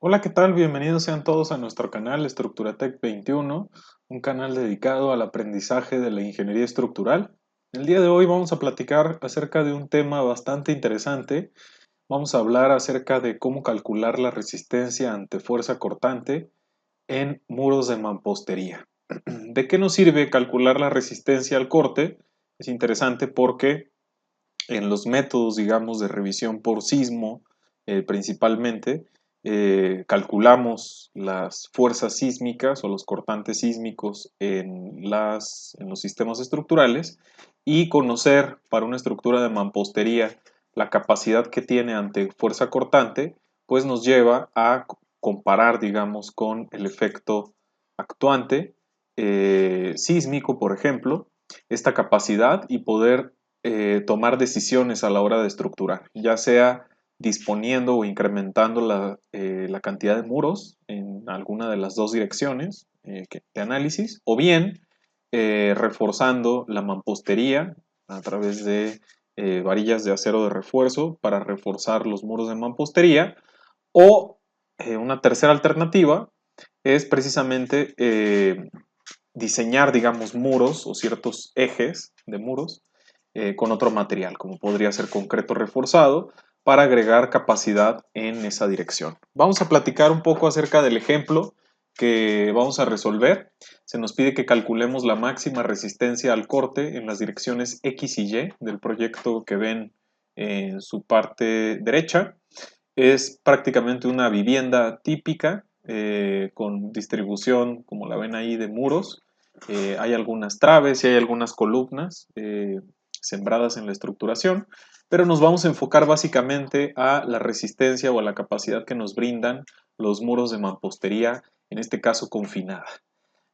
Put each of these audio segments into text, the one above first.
Hola, ¿qué tal? Bienvenidos sean todos a nuestro canal Estructuratec 21, un canal dedicado al aprendizaje de la ingeniería estructural. El día de hoy vamos a platicar acerca de un tema bastante interesante. Vamos a hablar acerca de cómo calcular la resistencia ante fuerza cortante en muros de mampostería. ¿De qué nos sirve calcular la resistencia al corte? Es interesante porque en los métodos, digamos, de revisión por sismo, principalmente, calculamos las fuerzas sísmicas o los cortantes sísmicos en los sistemas estructurales y conocer para una estructura de mampostería la capacidad que tiene ante fuerza cortante, pues nos lleva a comparar, digamos, con el efecto actuante sísmico, por ejemplo, esta capacidad y poder tomar decisiones a la hora de estructurar, ya sea disponiendo o incrementando la cantidad de muros en alguna de las dos direcciones de análisis, o bien reforzando la mampostería a través de varillas de acero de refuerzo para reforzar los muros de mampostería, o una tercera alternativa es precisamente diseñar, digamos, muros o ciertos ejes de muros con otro material, como podría ser concreto reforzado, para agregar capacidad en esa dirección. Vamos a platicar un poco acerca del ejemplo que vamos a resolver. Se nos pide que calculemos la máxima resistencia al corte en las direcciones X y Y del proyecto que ven en su parte derecha. Es prácticamente una vivienda típica con distribución, como la ven ahí, de muros. Hay algunas traves y hay algunas columnas sembradas en la estructuración, pero nos vamos a enfocar básicamente a la resistencia o a la capacidad que nos brindan los muros de mampostería, en este caso confinada.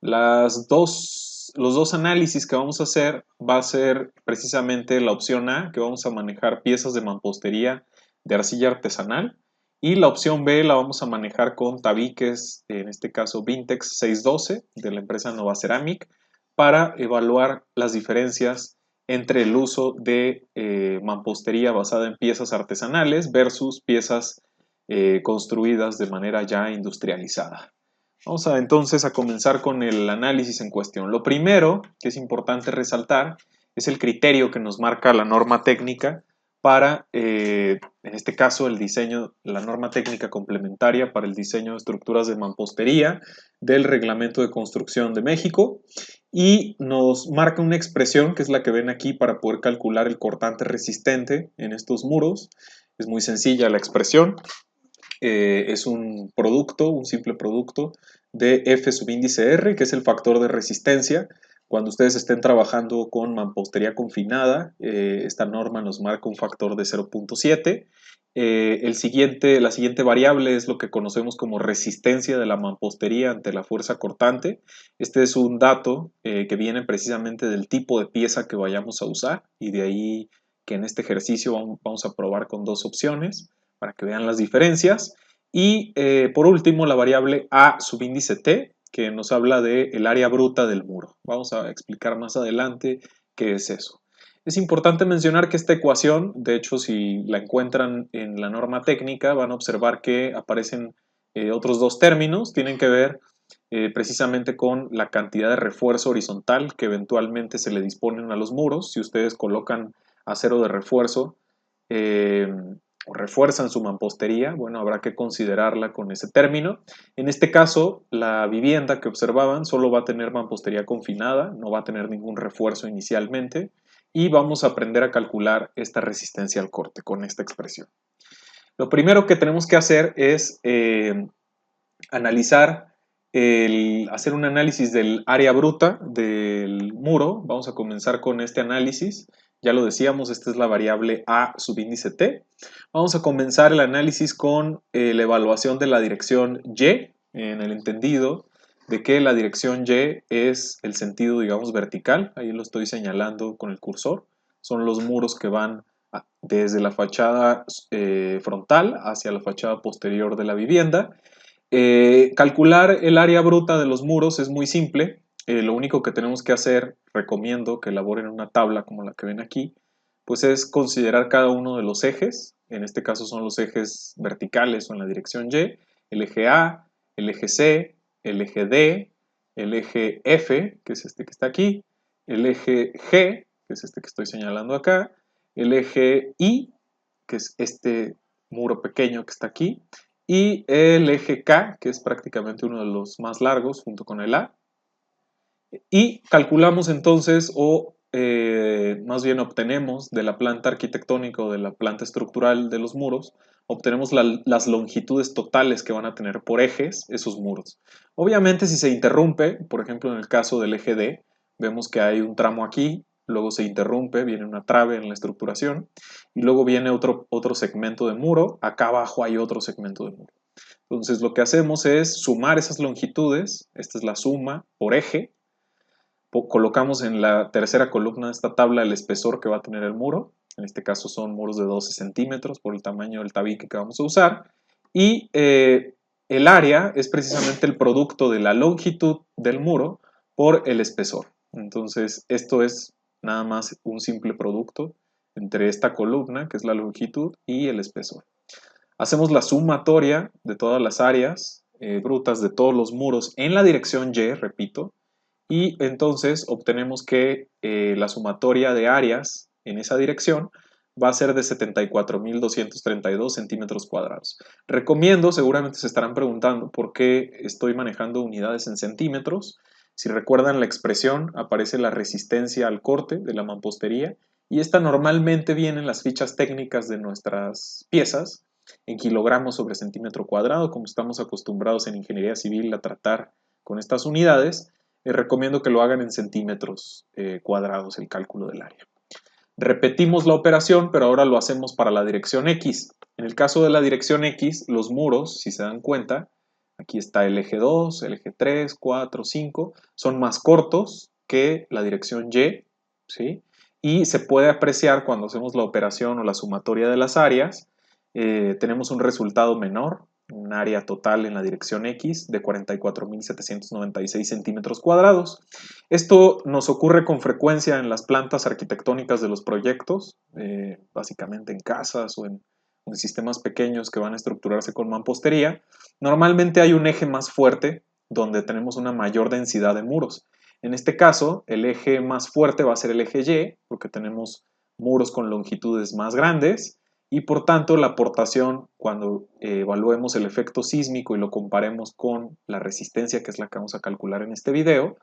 Los dos análisis que vamos a hacer va a ser precisamente la opción A, que vamos a manejar piezas de mampostería de arcilla artesanal, y la opción B la vamos a manejar con tabiques, en este caso Vintex 612 de la empresa Nova Ceramic, para evaluar las diferencias entre el uso de mampostería basada en piezas artesanales versus piezas construidas de manera ya industrializada. Vamos a entonces a comenzar con el análisis en cuestión. Lo primero que es importante resaltar es el criterio que nos marca la norma técnica para, en este caso, el diseño, la norma técnica complementaria para el diseño de estructuras de mampostería del Reglamento de Construcción de México, y nos marca una expresión que es la que ven aquí para poder calcular el cortante resistente en estos muros. Es muy sencilla la expresión. Es un producto, un simple producto de F subíndice R, que es el factor de resistencia. Cuando ustedes estén trabajando con mampostería confinada, esta norma nos marca un factor de 0.7. La siguiente variable es lo que conocemos como resistencia de la mampostería ante la fuerza cortante. Este es un dato que viene precisamente del tipo de pieza que vayamos a usar, y de ahí que en este ejercicio vamos a probar con dos opciones para que vean las diferencias. Y por último, la variable A subíndice T, que nos habla del área bruta del muro. Vamos a explicar más adelante qué es eso. Es importante mencionar que esta ecuación, de hecho, si la encuentran en la norma técnica, van a observar que aparecen otros dos términos. Tienen que ver precisamente con la cantidad de refuerzo horizontal que eventualmente se le disponen a los muros. Si ustedes colocan acero de refuerzo, eh, o refuerzan su mampostería, bueno, habrá que considerarla con ese término. En este caso, la vivienda que observaban solo va a tener mampostería confinada, no va a tener ningún refuerzo inicialmente, y vamos a aprender a calcular esta resistencia al corte con esta expresión. Lo primero que tenemos que hacer es analizar, hacer un análisis del área bruta del muro. Vamos a comenzar con este análisis. Ya lo decíamos, esta es la variable A subíndice T. Vamos a comenzar el análisis con la evaluación de la dirección Y, en el entendido de que la dirección Y es el sentido, digamos, vertical. Ahí lo estoy señalando con el cursor. Son los muros que van desde la fachada frontal hacia la fachada posterior de la vivienda. Calcular el área bruta de los muros es muy simple. Lo único que tenemos que hacer, recomiendo que elaboren una tabla como la que ven aquí, pues es considerar cada uno de los ejes. En este caso son los ejes verticales o en la dirección Y, el eje A, el eje C, el eje D, el eje F, que es este que está aquí, el eje G, que es este que estoy señalando acá, el eje I, que es este muro pequeño que está aquí, y el eje K, que es prácticamente uno de los más largos junto con el A. Y calculamos entonces, o más bien obtenemos de la planta arquitectónica o de la planta estructural de los muros, obtenemos las longitudes totales que van a tener por ejes esos muros. Obviamente si se interrumpe, por ejemplo en el caso del eje D, vemos que hay un tramo aquí, luego se interrumpe, viene una trave en la estructuración, y luego viene otro segmento de muro, acá abajo hay otro segmento de muro. Entonces lo que hacemos es sumar esas longitudes, esta es la suma por eje, colocamos en la tercera columna de esta tabla el espesor que va a tener el muro, en este caso son muros de 12 centímetros por el tamaño del tabique que vamos a usar, y el área es precisamente el producto de la longitud del muro por el espesor. Entonces esto es nada más un simple producto entre esta columna, que es la longitud, y el espesor. Hacemos la sumatoria de todas las áreas brutas de todos los muros en la dirección Y, repito, y entonces obtenemos que la sumatoria de áreas en esa dirección va a ser de 74.232 centímetros cuadrados. Recomiendo, seguramente se estarán preguntando por qué estoy manejando unidades en centímetros. Si recuerdan la expresión, aparece la resistencia al corte de la mampostería y esta normalmente viene en las fichas técnicas de nuestras piezas en kilogramos sobre centímetro cuadrado, como estamos acostumbrados en ingeniería civil a tratar con estas unidades. Recomiendo que lo hagan en centímetros cuadrados el cálculo del área. Repetimos la operación, pero ahora lo hacemos para la dirección X. En el caso de la dirección X, los muros, si se dan cuenta, aquí está el eje 2, el eje 3, 4, 5, son más cortos que la dirección Y, ¿sí? Y se puede apreciar cuando hacemos la operación o la sumatoria de las áreas, tenemos un resultado menor, un área total en la dirección X de 44.796 centímetros cuadrados. Esto nos ocurre con frecuencia en las plantas arquitectónicas de los proyectos, básicamente en casas o en sistemas pequeños que van a estructurarse con mampostería. Normalmente hay un eje más fuerte donde tenemos una mayor densidad de muros. En este caso, el eje más fuerte va a ser el eje Y, porque tenemos muros con longitudes más grandes, y por tanto la aportación, cuando evaluemos el efecto sísmico y lo comparemos con la resistencia, que es la que vamos a calcular en este video,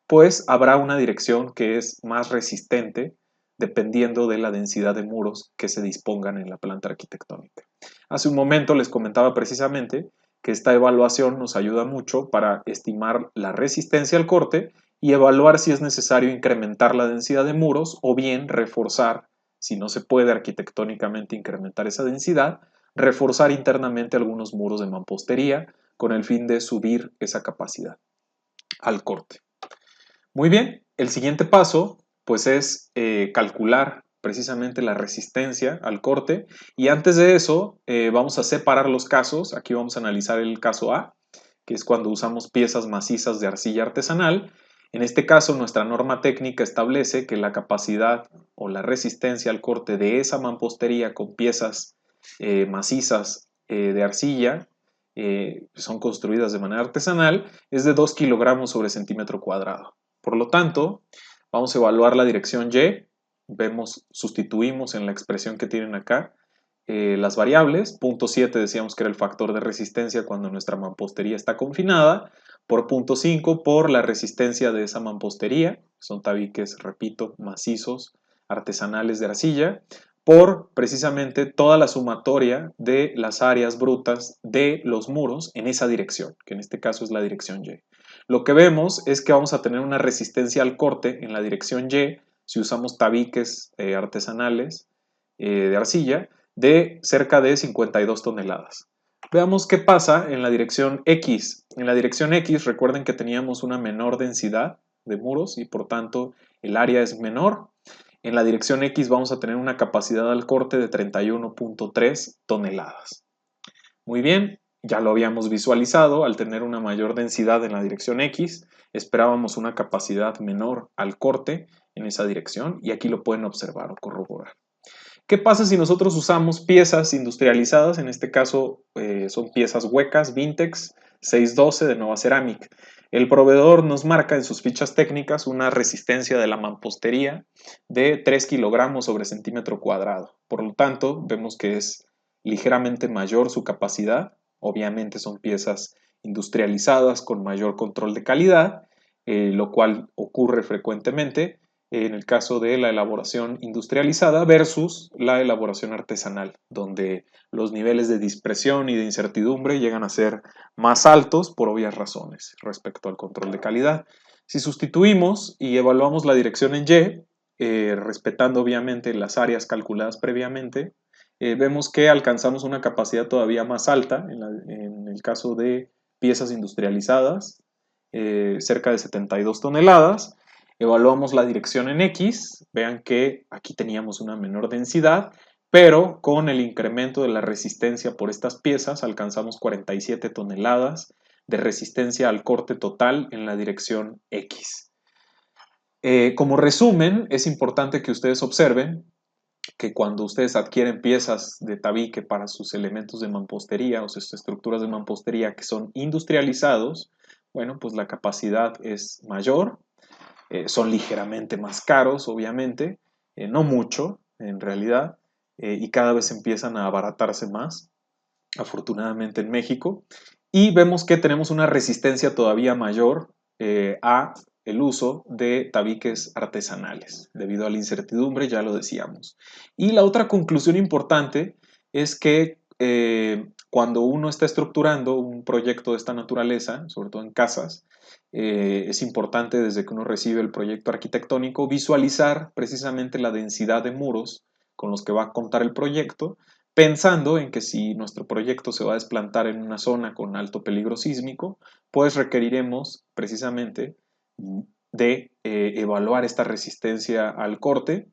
pues habrá una dirección que es más resistente dependiendo de la densidad de muros que se dispongan en la planta arquitectónica. Hace un momento les comentaba precisamente que esta evaluación nos ayuda mucho para estimar la resistencia al corte y evaluar si es necesario incrementar la densidad de muros o bien reforzar, si no se puede arquitectónicamente incrementar esa densidad, reforzar internamente algunos muros de mampostería con el fin de subir esa capacidad al corte. Muy bien, el siguiente paso pues es calcular precisamente la resistencia al corte y antes de eso vamos a separar los casos. Aquí vamos a analizar el caso A, que es cuando usamos piezas macizas de arcilla artesanal. En este caso nuestra norma técnica establece que la capacidad o la resistencia al corte de esa mampostería con piezas macizas de arcilla son construidas de manera artesanal es de 2 kilogramos sobre centímetro cuadrado. Por lo tanto, vamos a evaluar la dirección Y, sustituimos en la expresión que tienen acá las variables, 0.7 decíamos que era el factor de resistencia cuando nuestra mampostería está confinada, por 0.5 por la resistencia de esa mampostería, son tabiques, repito, macizos, artesanales de arcilla, por precisamente toda la sumatoria de las áreas brutas de los muros en esa dirección, que en este caso es la dirección Y. Lo que vemos es que vamos a tener una resistencia al corte en la dirección Y si usamos tabiques artesanales de arcilla de cerca de 52 toneladas. Veamos qué pasa en la dirección X. En la dirección X recuerden que teníamos una menor densidad de muros y por tanto el área es menor. En la dirección X vamos a tener una capacidad al corte de 31.3 toneladas. Muy bien, ya lo habíamos visualizado, al tener una mayor densidad en la dirección X, esperábamos una capacidad menor al corte en esa dirección y aquí lo pueden observar o corroborar. ¿Qué pasa si nosotros usamos piezas industrializadas? En este caso son piezas huecas, Vintex 612 de Nova Ceramic. El proveedor nos marca en sus fichas técnicas una resistencia de la mampostería de 3 kilogramos sobre centímetro cuadrado. Por lo tanto, vemos que es ligeramente mayor su capacidad. Obviamente son piezas industrializadas con mayor control de calidad, lo cual ocurre frecuentemente en el caso de la elaboración industrializada versus la elaboración artesanal, donde los niveles de dispersión y de incertidumbre llegan a ser más altos por obvias razones respecto al control de calidad. Si sustituimos y evaluamos la dirección en Y, respetando obviamente las áreas calculadas previamente, vemos que alcanzamos una capacidad todavía más alta en el caso de piezas industrializadas, cerca de 72 toneladas. Evaluamos la dirección en X, vean que aquí teníamos una menor densidad, pero con el incremento de la resistencia por estas piezas alcanzamos 47 toneladas de resistencia al corte total en la dirección X. Como resumen, es importante que ustedes observen que cuando ustedes adquieren piezas de tabique para sus elementos de mampostería o sus estructuras de mampostería que son industrializados, bueno, pues la capacidad es mayor, son ligeramente más caros, obviamente, no mucho en realidad, y cada vez empiezan a abaratarse más, afortunadamente en México, y vemos que tenemos una resistencia todavía mayor a el uso de tabiques artesanales, debido a la incertidumbre, ya lo decíamos. Y la otra conclusión importante es que cuando uno está estructurando un proyecto de esta naturaleza, sobre todo en casas, es importante desde que uno recibe el proyecto arquitectónico visualizar precisamente la densidad de muros con los que va a contar el proyecto, pensando en que si nuestro proyecto se va a desplantar en una zona con alto peligro sísmico, pues requeriremos precisamente de evaluar esta resistencia al corte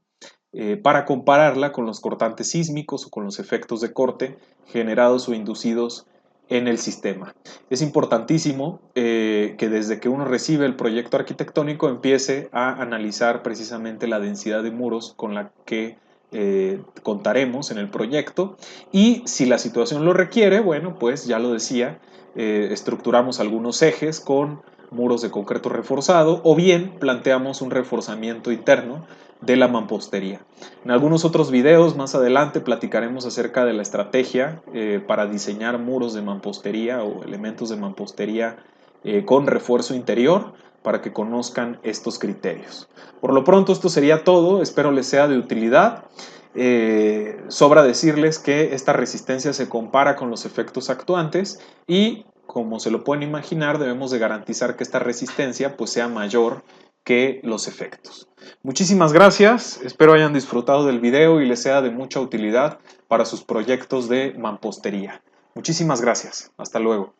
para compararla con los cortantes sísmicos o con los efectos de corte generados o inducidos en el sistema. Es importantísimo que desde que uno recibe el proyecto arquitectónico empiece a analizar precisamente la densidad de muros con la que contaremos en el proyecto, y si la situación lo requiere, bueno, pues ya lo decía, estructuramos algunos ejes con muros de concreto reforzado o bien planteamos un reforzamiento interno de la mampostería. En algunos otros videos más adelante platicaremos acerca de la estrategia para diseñar muros de mampostería o elementos de mampostería con refuerzo interior, para que conozcan estos criterios. Por lo pronto esto sería todo, espero les sea de utilidad. Sobra decirles que esta resistencia se compara con los efectos actuantes y, como se lo pueden imaginar, debemos de garantizar que esta resistencia pues sea mayor que los efectos. Muchísimas gracias, espero hayan disfrutado del video y les sea de mucha utilidad para sus proyectos de mampostería. Muchísimas gracias, hasta luego.